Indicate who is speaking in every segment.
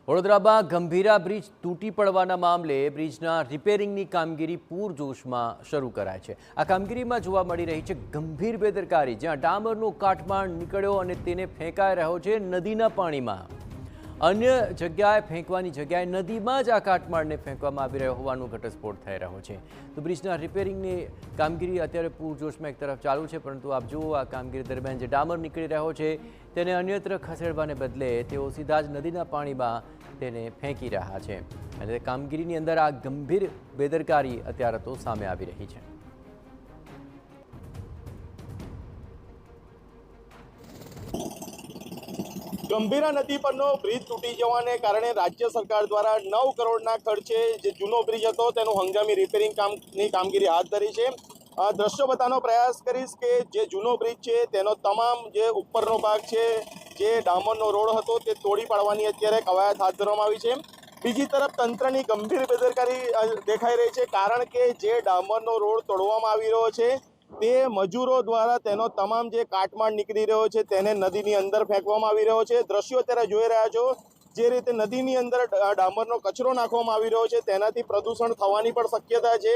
Speaker 1: વડોદરામાં ગંભીરા બ્રિજ તૂટી પડવાના મામલે બ્રિજના રિપેરિંગની કામગીરી પૂરજોશમાં શરૂ કરાય છે। આ કામગીરીમાં જોવા મળી રહી છે ગંભીર બેદરકારી, જ્યાં ડામરનો કાટમાળ નીકળ્યો અને તેને ફેંકાઈ રહ્યો છે નદીના પાણીમાં। અન્ય જગ્યાએ ફેંકવાની જગ્યાએ નદીમાં જ આ કાટમાળને ફેંકવામાં આવી રહ્યો હોવાનો ઘટસ્ફોટ થઈ રહ્યો છે। તો બ્રિજના રિપેરિંગની કામગીરી અત્યારે પૂરજોશમાં એક તરફ ચાલુ છે, પરંતુ આપ જુઓ આ કામગીરી દરમિયાન જે ડામર નીકળી રહ્યો છે તેને અન્યત્ર ખસેડવાને બદલે તેઓ સીધા જ નદીના પાણીમાં તેને ફેંકી રહ્યા છે અને કામગીરીની અંદર આ ગંભીર બેદરકારી અત્યારે તો સામે આવી રહી છે।
Speaker 2: ગંભીરા નદી પરનો બ્રિજ તૂટી જવાને કારણે રાજ્ય સરકાર દ્વારા 9 કરોડના ખર્ચે જે જૂનો બ્રિજ હતો તેનું હંગામી રિપેરિંગ કામગીરી હાથ ધરી છે। દ્રશ્યો બતાવવાનો પ્રયાસ કરીશ કે જે જૂનો બ્રિજ છે તેનો તમામ જે ઉપરનો ભાગ છે, જે ડામરનો રોડ હતો તે તોડી પાડવાની અત્યારે કવાયત હાથ ધરવામાં આવી છે। બીજી તરફ તંત્રની ગંભીર બેદરકારી દેખાઈ રહી છે, કારણ કે જે ડામરનો રોડ તોડવામાં આવી રહ્યો છે તે મજૂરો દ્વારા તેનો તમામ જે કાટમાળ નીકળી રહ્યો છે તેને નદીની અંદર ફેંકવામાં આવી રહ્યો છે। દ્રશ્યો અત્યારે જોઈ રહ્યા છો, જે રીતે નદીની અંદર ડામરનો કચરો નાખવામાં આવી રહ્યો છે તેનાથી પ્રદૂષણ થવાની પણ શક્યતા છે।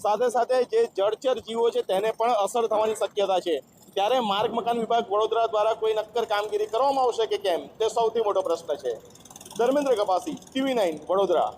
Speaker 2: સાથે સાથે જે જળચર જીવો છે તેને પણ અસર થવાની શક્યતા છે। ત્યારે માર્ગ મકાન વિભાગ વડોદરા દ્વારા કોઈ નક્કર કામગીરી કરવામાં આવશે કે કેમ, તે સૌથી મોટો પ્રશ્ન છે। ધર્મેન્દ્ર કપાસી, TV9 વડોદરા।